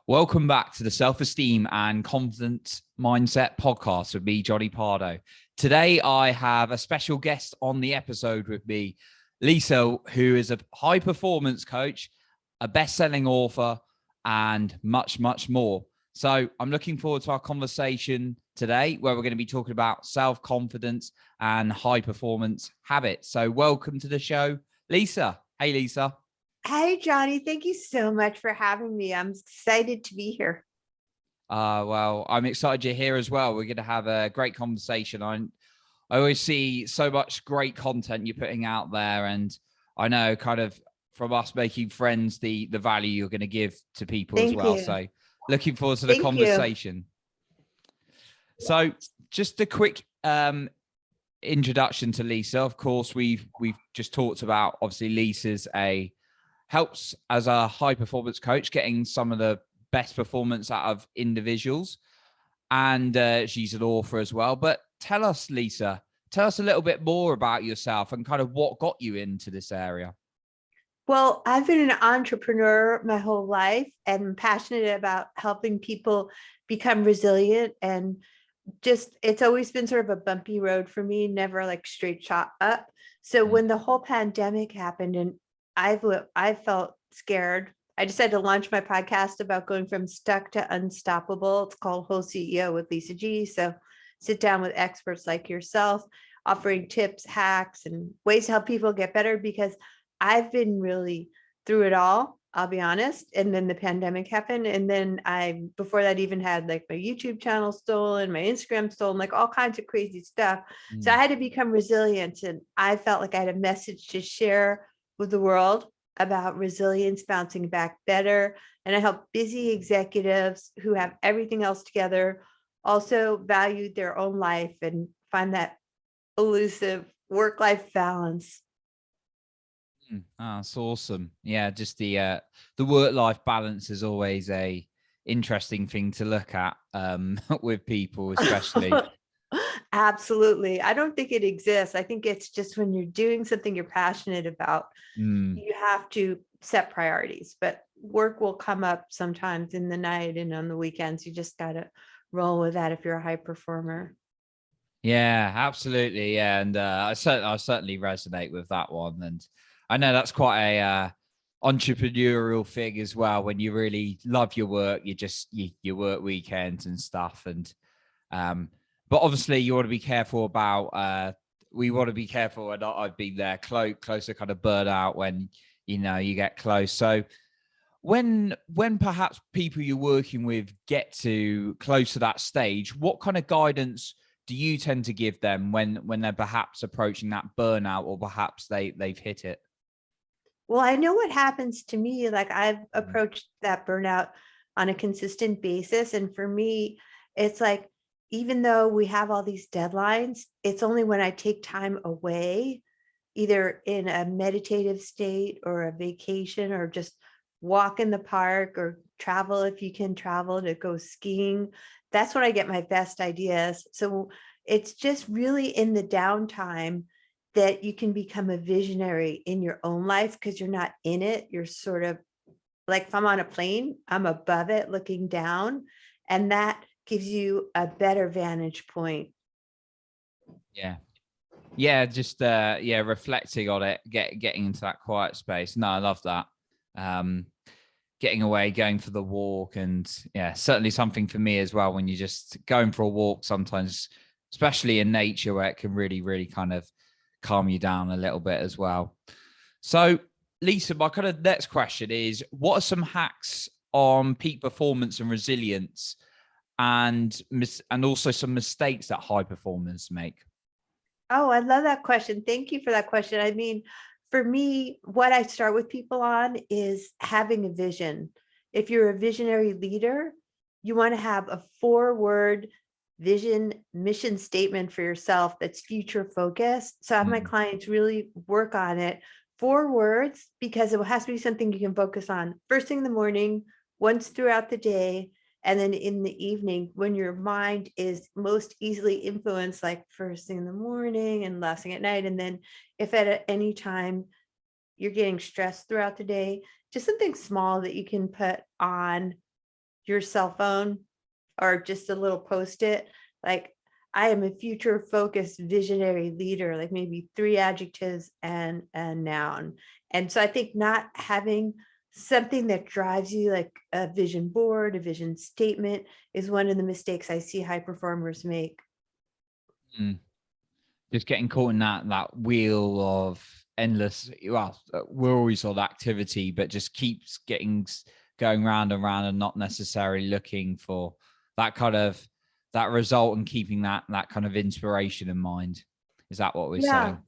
Welcome back to the Self-Esteem and Confidence Mindset podcast with me, Johnny Pardo. Today, I have a special guest on the episode with me, Lisa, who is a high-performance coach, a best-selling author, and much, much more. So I'm looking forward to our conversation today, where we're going to be talking about self-confidence and high-performance habits. So welcome to the show, Lisa. Hey, Lisa. Hey, Johnny, thank you so much for having me. I'm excited to be here. Well, I'm excited you're here as well. We're going to have a great conversation. I always see so much great content you're putting out there. And I know kind of from us making friends, the value you're going to give to people as well. So looking forward to the conversation. So just a quick introduction to Lisa. Of course, we've just talked about, obviously, Lisa's helps as a high performance coach, getting some of the best performance out of individuals. And she's an author as well. But tell us, Lisa, a little bit more about yourself and kind of what got you into this area. Well, I've been an entrepreneur my whole life and I'm passionate about helping people become resilient. And just, it's always been sort of a bumpy road for me, never like straight shot up. So when the whole pandemic happened and I felt scared, I decided to launch my podcast about going from stuck to unstoppable. It's called Whole CEO with Lisa G. So sit down with experts like yourself, offering tips, hacks, and ways to help people get better, because I've been really through it all, I'll be honest. And then the pandemic happened. And then before that, even had like my YouTube channel stolen, my Instagram stolen, like all kinds of crazy stuff. So I had to become resilient. And I felt like I had a message to share with the world about resilience, bouncing back better. And I help busy executives who have everything else together also value their own life and find that elusive work-life balance. That's awesome. Yeah, just the work-life balance is always a interesting thing to look at with people, especially. Absolutely. I don't think it exists. I think it's just when you're doing something you're passionate about, you have to set priorities, but work will come up sometimes in the night and on the weekends. You just got to roll with that if you're a high performer. Yeah, absolutely. Yeah. And I certainly resonate with that one. And I know that's quite a entrepreneurial thing as well. When you really love your work, you work weekends and stuff. And but obviously you want to be careful about we want to be careful, and I've been there close to kind of burnout when you get close. So when perhaps people you're working with get to close to that stage, what kind of guidance do you tend to give them when they're perhaps approaching that burnout, or perhaps they've hit it? Well, I know what happens to me. Like I've approached that burnout on a consistent basis. And for me, it's like, even though we have all these deadlines, it's only when I take time away, either in a meditative state or a vacation, or just walk in the park or travel if you can travel to go skiing. That's when I get my best ideas. So it's just really in the downtime that you can become a visionary in your own life, because you're not in it. You're sort of like, if I'm on a plane, I'm above it looking down, and that gives you a better vantage point. Yeah, just reflecting on it, getting into that quiet space. No, I love that. Getting away, going for the walk, and certainly something for me as well, when you're just going for a walk sometimes, especially in nature, where it can really kind of calm you down a little bit as well. So Lisa, my kind of next question is, what are some hacks on peak performance and resilience, and also some mistakes that high performers make? Oh, I love that question. Thank you for that question. I mean, for me, what I start with people on is having a vision. If you're a visionary leader, you want to have a 4-word vision mission statement for yourself that's future focused. So I have my clients really work on it. 4 words, because it has to be something you can focus on first thing in the morning, once throughout the day, and then in the evening when your mind is most easily influenced, like first thing in the morning and last thing at night. And then if at any time you're getting stressed throughout the day, just something small that you can put on your cell phone or just a little post-it, like I am a future focused visionary leader, like maybe 3 adjectives and a noun. And so I think not having something that drives you, like a vision board, a vision statement, is one of the mistakes I see high performers make. Just getting caught in that wheel of endless, well, we're always on activity, but just keeps going round and round and not necessarily looking for that kind of that result and keeping that kind of inspiration in mind. Is that what we're saying?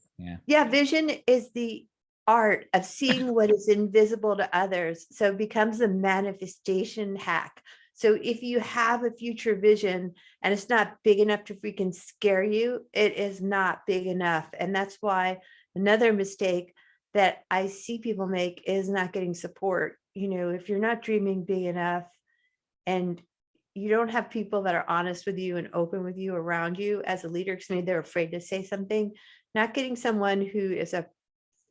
Yeah, vision is the art of seeing what is invisible to others. So it becomes a manifestation hack. So if you have a future vision and it's not big enough to freaking scare you, it is not big enough. And that's why another mistake that I see people make is not getting support. You know, if you're not dreaming big enough and you don't have people that are honest with you and open with you around you as a leader, because maybe they're afraid to say something, not getting someone who is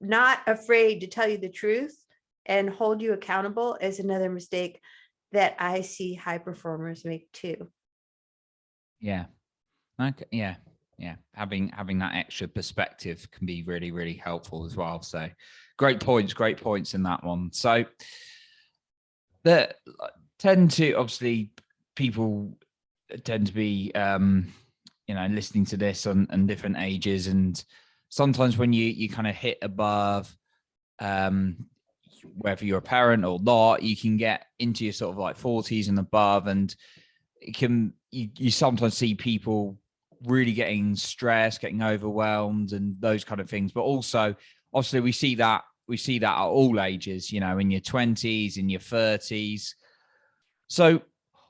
not afraid to tell you the truth and hold you accountable is another mistake that I see high performers make too. Yeah. Okay. Yeah. Yeah. Having that extra perspective can be really, really helpful as well. So great points in that one. So that tend to, obviously, people tend to be listening to this on different ages, and sometimes when you kind of hit above, whether you're a parent or not, you can get into your sort of like 40s and above, and you sometimes see people really getting stressed, getting overwhelmed, and those kind of things. But also, obviously, we see that at all ages, in your 20s, in your 30s. So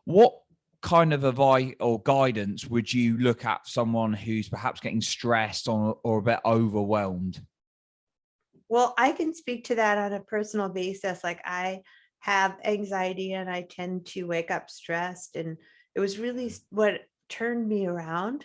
what kind of advice or guidance would you look at for someone who's perhaps getting stressed or a bit overwhelmed? Well, I can speak to that on a personal basis. Like I have anxiety and I tend to wake up stressed. And it was really what turned me around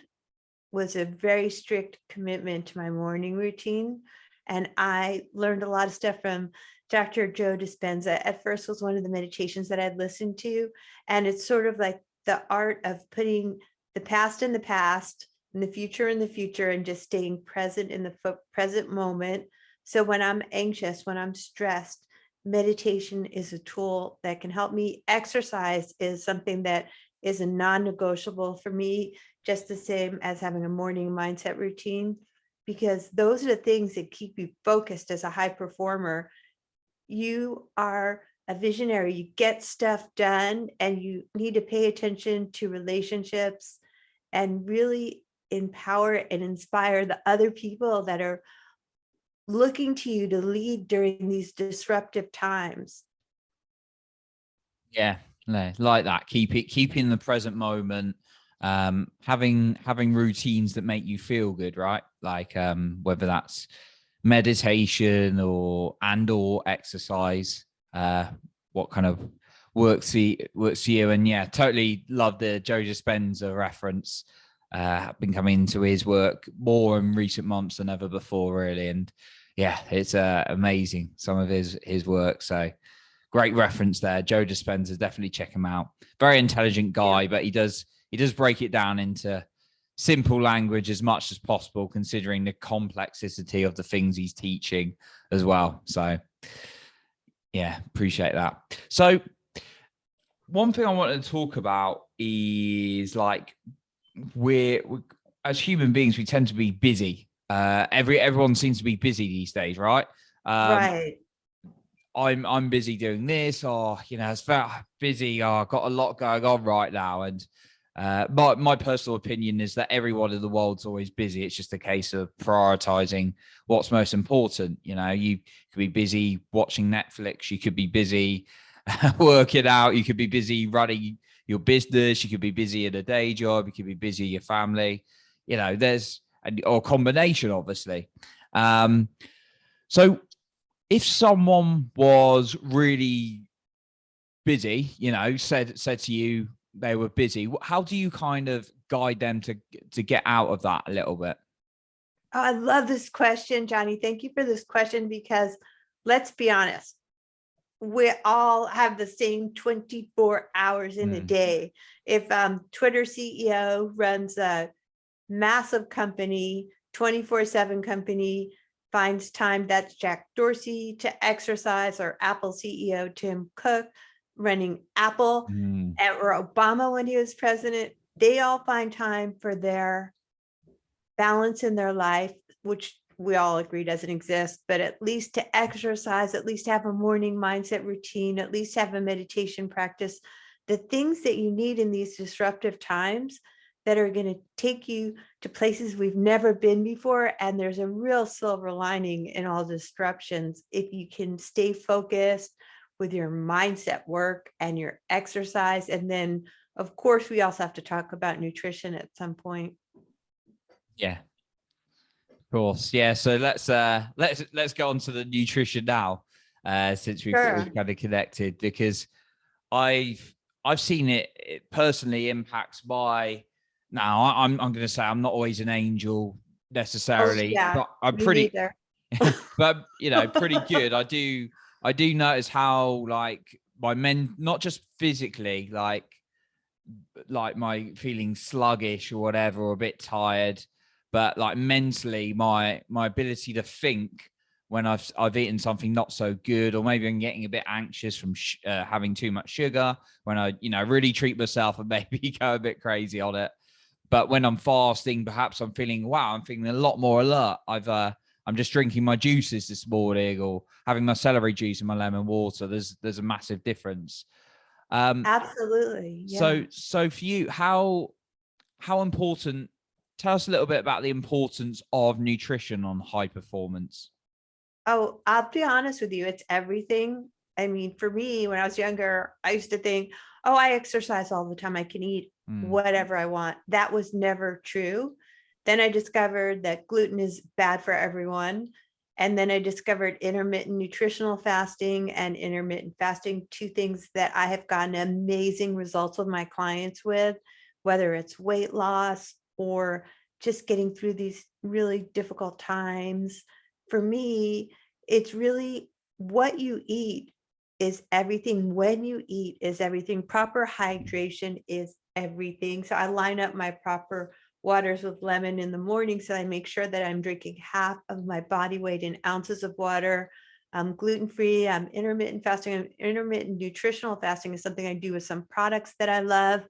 was a very strict commitment to my morning routine. And I learned a lot of stuff from Dr. Joe Dispenza. At first was one of the meditations that I'd listened to. And it's sort of like the art of putting the past in the past and the future in the future and just staying present in the present moment. So when I'm anxious, when I'm stressed, meditation is a tool that can help me. Exercise is something that is a non-negotiable for me, just the same as having a morning mindset routine, because those are the things that keep you focused as a high performer. You are a visionary, you get stuff done, and you need to pay attention to relationships and really empower and inspire the other people that are looking to you to lead during these disruptive times. Yeah, like that. Keeping the present moment, having routines that make you feel good, right? Like whether that's meditation or exercise, what kind of works for you. And yeah, totally love the Joe Dispenza reference. I've been coming into his work more in recent months than ever before, really. And yeah, it's amazing, some of his work. So great reference there. Joe Dispenza, definitely check him out. Very intelligent guy, but he does break it down into simple language as much as possible, considering the complexity of the things he's teaching as well. So yeah, appreciate that. So one thing I wanted to talk about is, like, we're as human beings, we tend to be busy. Everyone seems to be busy these days, right? Right. I'm busy doing this, or it's very busy. I've got a lot going on right now, and my personal opinion is that everyone in the world's always busy. It's just a case of prioritizing what's most important. You could be busy watching Netflix. You could be busy working out. You could be busy running your business. You could be busy in a day job. You could be busy your family. There's or combination, obviously. So if someone was really busy, said to you they were busy, how do you kind of guide them to get out of that a little bit? Oh, I love this question, Johnny. Thank you for this question, because let's be honest. we all have the same 24 hours in a day. If Twitter CEO runs a massive company, 24/7 company, finds time, that's Jack Dorsey, to exercise, or Apple CEO Tim Cook running Apple, or Obama when he was president, they all find time for their balance in their life, which we all agree doesn't exist, but at least to exercise, at least have a morning mindset routine, at least have a meditation practice, the things that you need in these disruptive times that are going to take you to places we've never been before. And there's a real silver lining in all disruptions if you can stay focused with your mindset work and your exercise. And then, of course, we also have to talk about nutrition at some point. Yeah, of course. Yeah. So let's go on to the nutrition now, since we've kind of connected, because I've seen it personally impacts my. Now I'm going to say I'm not always an angel necessarily, but I'm pretty, but pretty good. I do notice how like my men, not just physically, like my feeling sluggish or whatever, or a bit tired, but like mentally, my ability to think when I've eaten something not so good, or maybe I'm getting a bit anxious from having too much sugar, when I really treat myself and maybe go a bit crazy on it. But when I'm fasting, perhaps I'm feeling a lot more alert. I'm just drinking my juices this morning, or having my celery juice and my lemon water. There's a massive difference. Absolutely. Yeah. So for you, how important, tell us a little bit about the importance of nutrition on high performance. Oh, I'll be honest with you, it's everything. I mean, for me, when I was younger, I used to think, oh, I exercise all the time, I can eat whatever I want. That was never true. Then I discovered that gluten is bad for everyone. And then I discovered intermittent nutritional fasting and intermittent fasting, two things that I have gotten amazing results with my clients with, whether it's weight loss or just getting through these really difficult times. For me, it's really what you eat is everything. When you eat is everything. Proper hydration is everything. So I line up my proper waters with lemon in the morning, so I make sure that I'm drinking half of my body weight in ounces of water. I'm gluten-free. I'm intermittent fasting. Intermittent nutritional fasting is something I do with some products that I love.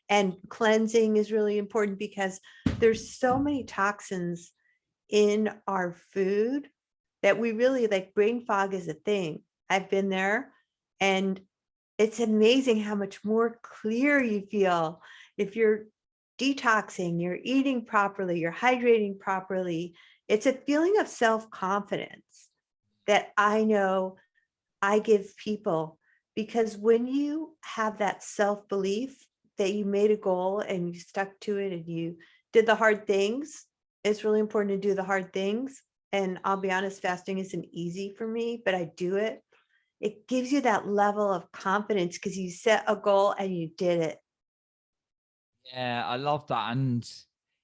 And cleansing is really important because there's so many toxins in our food that we really like. Brain fog is a thing. I've been there, and it's amazing how much more clear you feel if you're detoxing, you're eating properly, you're hydrating properly. It's a feeling of self-confidence that I know I give people, because when you have that self-belief that you made a goal and you stuck to it and you did the hard things, it's really important to do the hard things. And I'll be honest, fasting isn't easy for me, but I do it. It gives you that level of confidence because you set a goal and you did it. Yeah, I love that. And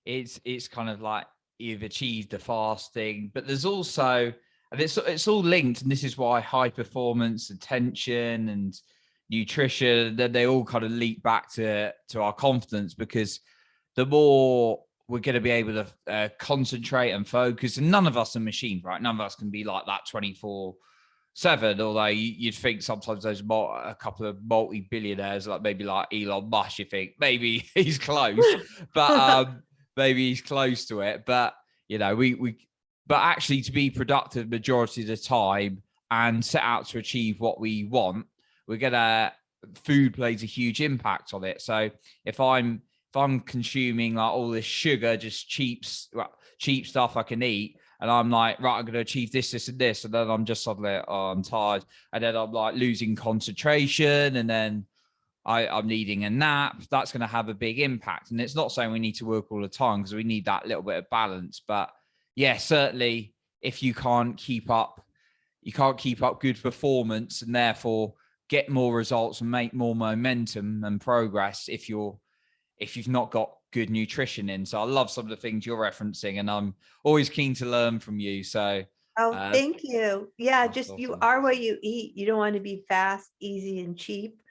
it's kind of like you've achieved the fasting, but there's also, and it's all linked, and this is why high performance, attention, and nutrition, that they all kind of leap back to our confidence, because the more we're going to be able to concentrate and focus, and none of us are machines, right? None of us can be like that 24/7, although you'd think sometimes there's a couple of multi-billionaires, like maybe like Elon Musk, you think maybe he's close, but maybe he's close to it. But but actually, to be productive majority of the time and set out to achieve what we want, food plays a huge impact on it. So if I'm consuming like all this sugar, just cheap stuff I can eat, and I'm like, right, I'm going to achieve this, and this, and then I'm just suddenly, oh, I'm tired, and then I'm like losing concentration, and then I'm needing a nap. That's going to have a big impact. And it's not saying we need to work all the time, because we need that little bit of balance. But yeah, certainly, if you can't keep up good performance, and therefore get more results and make more momentum and progress if you've not got good nutrition in. So I love some of the things you're referencing, and I'm always keen to learn from you. So Oh, thank you. Yeah, That's just you awesome. are what you eat. You don't want to be fast, easy, and cheap.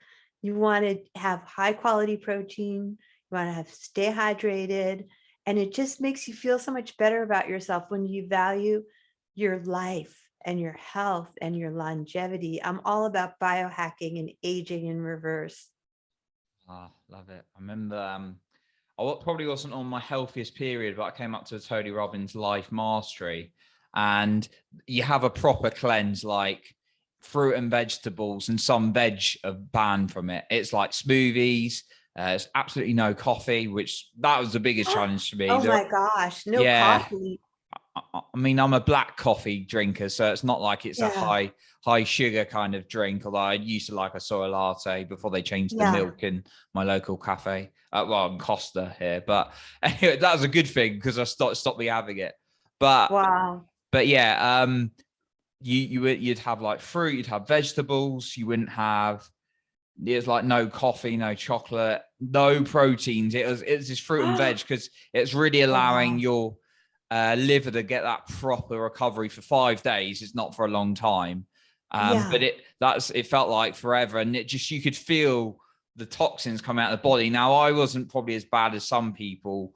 You want to have high quality protein. You want to have stay hydrated. And it just makes you feel so much better about yourself when you value your life and your health and your longevity. I'm all about biohacking and aging in reverse. Ah, love it. I remember probably wasn't on my healthiest period, but I came up to Tony Robbins Life Mastery, and you have a proper cleanse, like fruit and vegetables, and some veg are banned from it. It's like smoothies. It's absolutely no coffee, which that was the biggest challenge for me. Oh my gosh, no Yeah, coffee. I mean, I'm a black coffee drinker, so it's not like it's a Yeah, high sugar kind of drink. Although I used to like a soy latte before they changed the yeah, milk in my local cafe. Well, in Costa here, but anyway, that was a good thing because I stopped me having it. But wow. yeah, you'd have like fruit, you'd have vegetables, you wouldn't have. There's like no coffee, no chocolate, no proteins. It's just fruit and veg because it's really allowing Wow. your liver to get that proper recovery for 5 days. It's not for a long time, but Yeah. it felt like forever, and it just you could feel the toxins come out of the body. Now I wasn't probably as bad as some people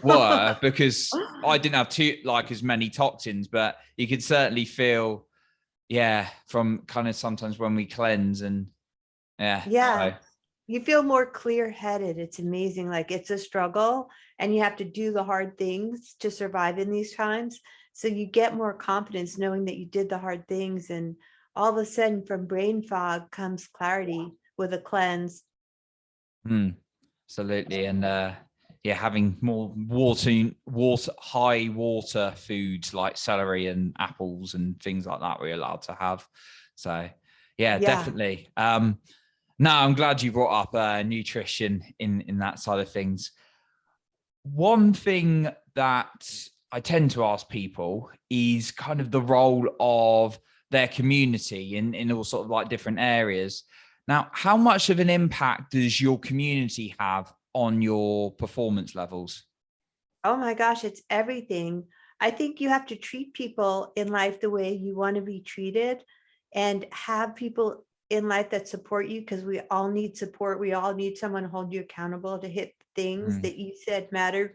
were because I didn't have as many toxins, but you could certainly feel, yeah, from kind of sometimes when we cleanse and yeah, Yeah. so. You feel more clear-headed. It's amazing. Like it's a struggle and you have to do the hard things to survive in these times. So you get more confidence knowing that you did the hard things. And all of a sudden from brain fog comes clarity with a cleanse. Absolutely. And yeah, having more high water foods like celery and apples and things like that we're allowed to have. So yeah, Yeah. definitely. No, I'm glad you brought up nutrition in that side of things. One thing that I tend to ask people is kind of the role of their community in all sort of like different areas. Now, how much of an impact does your community have on your performance levels? Oh my gosh, it's everything. I think you have to treat people in life the way you want to be treated and have people in life that support you because we all need support. We all need someone to hold you accountable to hit things Mm, that you said matter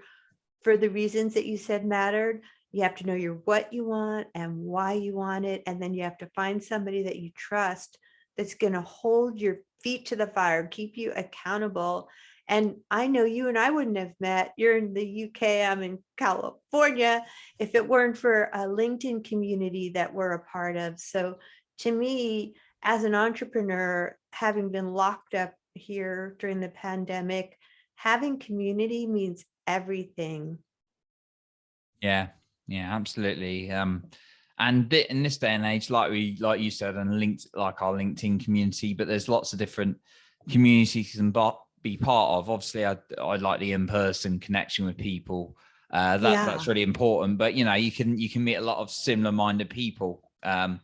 for the reasons that you said mattered. You have to know your what you want and why you want it. And then you have to find somebody that you trust that's going to hold your feet to the fire, keep you accountable. And I know you and I wouldn't have met. You're in the UK, I'm in California, if it weren't for a LinkedIn community that we're a part of. So to me, as an entrepreneur, having been locked up here during the pandemic, having community means everything. yeah, yeah, absolutely. And in this day and age, like you said, and linked like our LinkedIn community, but there's lots of different communities you can be part of. Obviously, I like the in-person connection with people. That's Yeah, really important. But you can meet a lot of similar-minded people and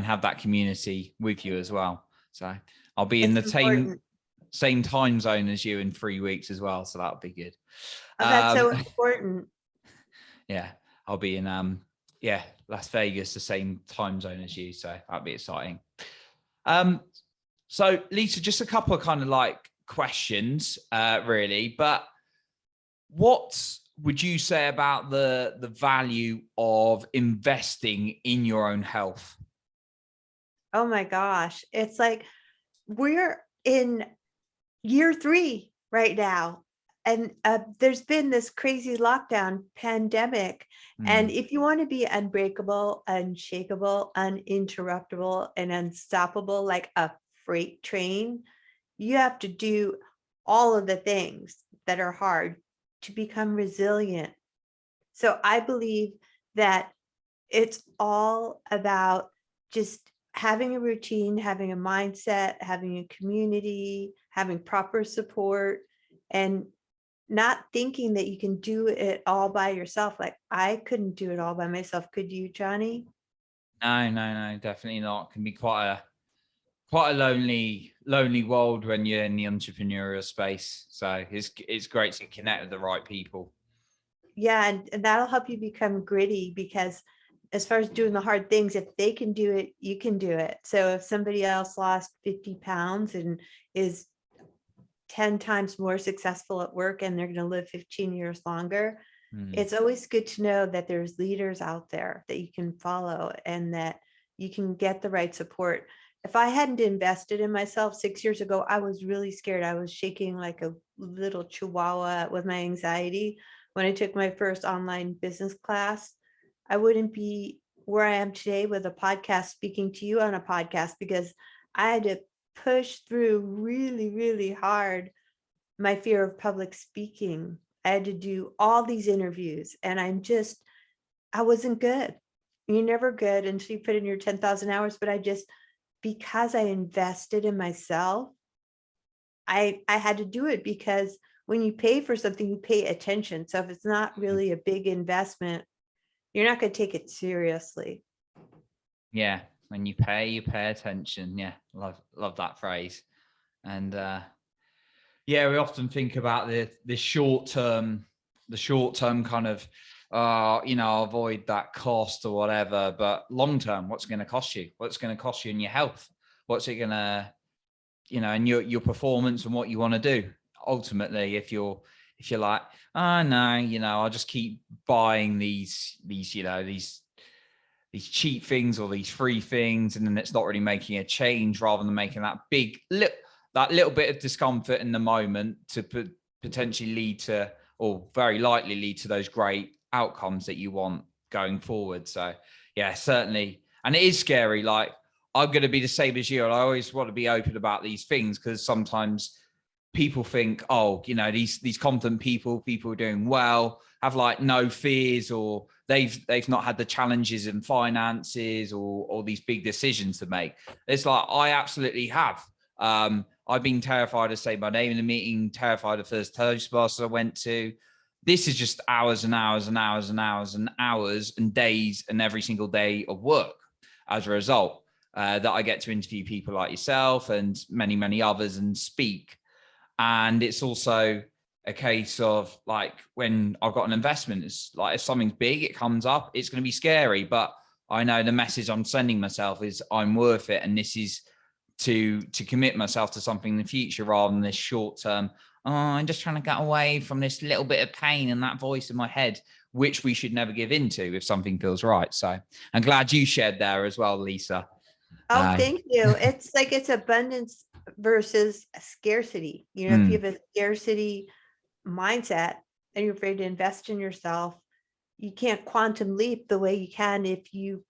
have that community with you as well. So I'll be in it's the important. same time zone as you in 3 weeks as well. So that'll be good. Oh, that's Um, so important. yeah, I'll be in yeah, Las Vegas, the same time zone as you, so that'll be exciting. Um, so Lisa, just a couple of kind of like questions, really, but what would you say about the value of investing in your own health? Oh my gosh. It's like we're in year 3 right now. And there's been this crazy lockdown pandemic. And Mm, if you want to be unbreakable, unshakable, uninterruptible, and unstoppable like a freight train, you have to do all of the things that are hard to become resilient. So I believe that it's all about just having a routine, having a mindset, having a community, having proper support, and not thinking that you can do it all by yourself. Like I couldn't do it all by myself. Could you, Johnny? no, definitely not. It can be quite a lonely world when you're in the entrepreneurial space. So it's great to connect with the right people. Yeah, and that'll help you become gritty because as far as doing the hard things, if they can do it, you can do it. So if somebody else lost 50 pounds and is 10 times more successful at work and they're going to live 15 years longer, it's always good to know that there's leaders out there that you can follow and that you can get the right support. If I hadn't invested in myself 6 years ago, I was really scared. I was shaking like a little chihuahua with my anxiety when I took my first online business class. I wouldn't be where I am today with a podcast, speaking to you on a podcast, because I had to push through really, really hard my fear of public speaking. I had to do all these interviews and I wasn't good. You're never good until you put in your 10,000 hours, but because I invested in myself, I had to do it, because when you pay for something, you pay attention. So if it's not really a big investment, you're not going to take it seriously. Yeah. When you pay attention. Yeah. Love that phrase. And yeah, we often think about the short term kind of, avoid that cost or whatever, but long term, what's going to cost you? What's going to cost you in your health? What's it going to, and your performance and what you want to do? Ultimately, if you're like, oh no, I'll just keep buying these cheap things or these free things, and then it's not really making a change, rather than making that little bit of discomfort in the moment to potentially lead to, or very likely lead to, those great outcomes that you want going forward. So yeah, certainly. And it is scary. Like, I'm going to be the same as you. And I always want to be open about these things, because sometimes people think, oh, these confident people are doing well, have like no fears, or they've not had the challenges in finances or these big decisions to make. It's like, I absolutely have. I've been terrified to say my name in a meeting, terrified of the first Toastmasters I went to. This is just hours and hours and hours and hours and hours and days and every single day of work as a result, that I get to interview people like yourself and many, many others and speak. And it's also a case of, like, when I've got an investment, it's like, if something's big, it comes up, it's going to be scary, but I know the message I'm sending myself is I'm worth it. And this is to commit myself to something in the future, rather than this short term, oh, I'm just trying to get away from this little bit of pain and that voice in my head, which we should never give into if something feels right. So I'm glad you shared there as well, Lisa. Oh, thank you. It's like, it's abundance versus scarcity. If you have a scarcity mindset and you're afraid to invest in yourself, you can't quantum leap the way you can if you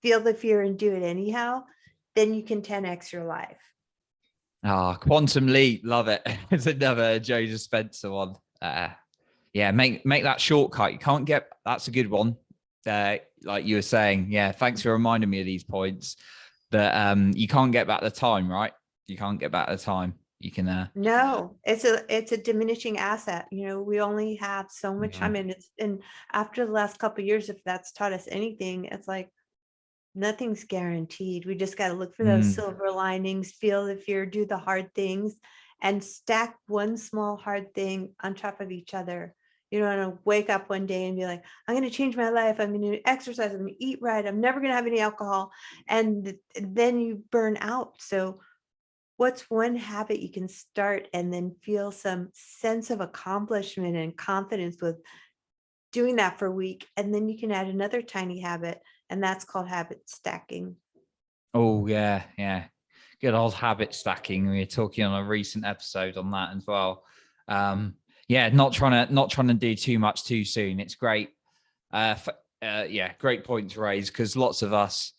feel the fear and do it anyhow. Then you can 10x your life. Quantum leap, love it. It's another Joe Dispenza one. Yeah, make that shortcut. You can't get, that's a good one. Like you were saying, yeah, thanks for reminding me of these points. That you can't get back the time, right? You can't get back the time. You can no, it's a diminishing asset. We only have so much time, and after the last couple of years, if that's taught us anything, it's like, nothing's guaranteed. We just got to look for those silver linings, feel the fear, do the hard things, and stack one small hard thing on top of each other. You don't want to wake up one day and be like, I'm going to change my life. I'm going to exercise. I'm going to eat right. I'm never going to have any alcohol. And then you burn out. So what's one habit you can start and then feel some sense of accomplishment and confidence with doing that for a week? And then you can add another tiny habit, and that's called habit stacking. Oh yeah. Good old habit stacking. We were talking on a recent episode on that as well. Yeah, not trying to do too much too soon. It's great. Great point to raise, because lots of us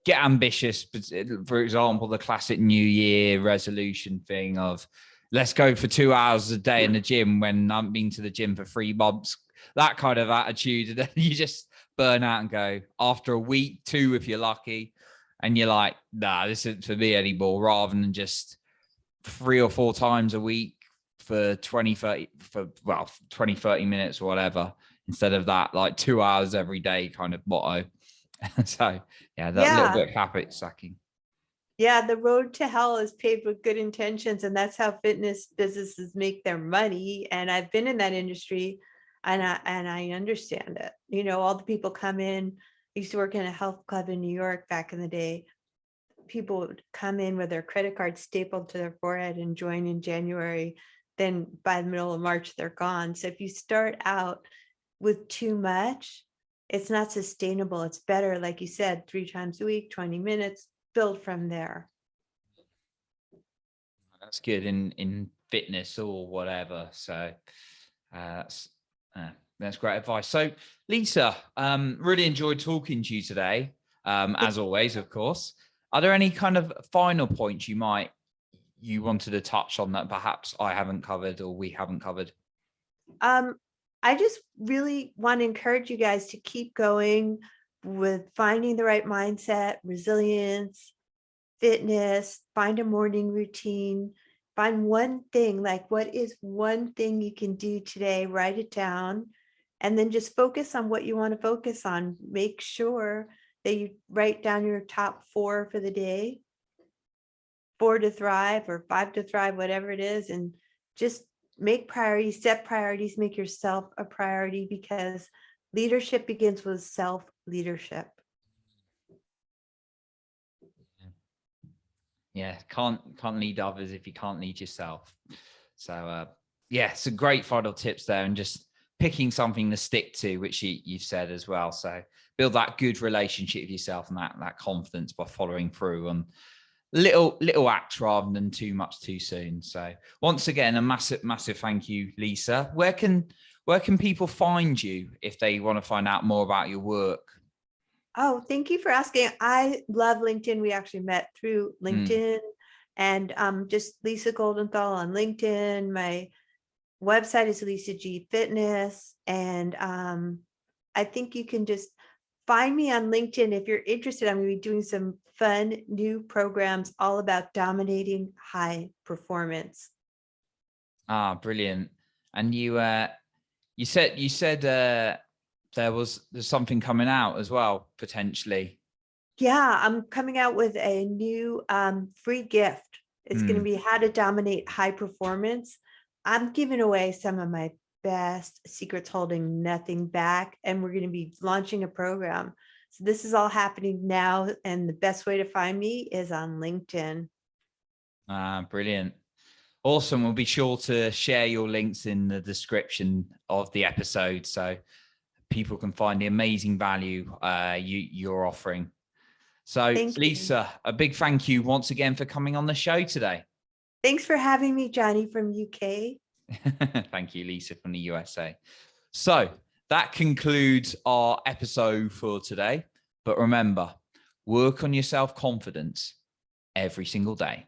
get ambitious. But for example, the classic New Year resolution thing of, let's go for 2 hours a day in the gym, when I haven't been to the gym for 3 months. That kind of attitude, and then you just burn out and go after a week, 2 if you're lucky, and you're like, nah, this isn't for me anymore. Rather than just 3 or 4 times a week for 20 30 minutes or whatever, instead of that like 2 hours every day kind of motto. So little bit of habit stacking. Yeah, the road to hell is paved with good intentions, and that's how fitness businesses make their money. And I've been in that industry, and I understand it. All the people come in used to work in a health club in New York back in the day. People would come in with their credit card stapled to their forehead and join in January. Then by the middle of March, they're gone. So if you start out with too much, it's not sustainable. It's better, like you said, 3 times a week, 20 minutes, build from there. That's good in fitness or whatever. So that's great advice. So Lisa, really enjoyed talking to you today. As always, of course. Are there any kind of final points you wanted to touch on that perhaps I haven't covered or we haven't covered? I just really want to encourage you guys to keep going with finding the right mindset, resilience, fitness, find a morning routine, find one thing, like what is one thing you can do today, write it down, and then just focus on what you want to focus on. Make sure that you write down your top 4 for the day, 4 to thrive or 5 to thrive, whatever it is, and just make priorities, set priorities, make yourself a priority, because leadership begins with self-leadership. Yeah, can't lead others if you can't lead yourself. So yeah, some great final tips there, and just picking something to stick to, which you've said as well. So build that good relationship with yourself and that confidence by following through on little acts rather than too much too soon. So once again, a massive thank you, Lisa. Where can people find you if they want to find out more about your work? Oh, thank you for asking. I love LinkedIn. We actually met through LinkedIn, and just Lisa Goldenthall on LinkedIn. My website is Lisa G Fitness, and I think you can just find me on LinkedIn if you're interested. I'm going to be doing some fun new programs all about dominating high performance. Brilliant. And you said there's something coming out as well, potentially. Yeah, I'm coming out with a new free gift. It's going to be how to dominate high performance. I'm giving away some of my best secrets, holding nothing back, and we're going to be launching a program. So this is all happening now, and the best way to find me is on LinkedIn. Brilliant. Awesome. We'll be sure to share your links in the description of the episode so people can find the amazing value you're offering. So Lisa, a big thank you once again for coming on the show today. Thanks for having me, Johnny from UK. Thank you, Lisa from the USA. So that concludes our episode for today. But remember, work on your self-confidence every single day.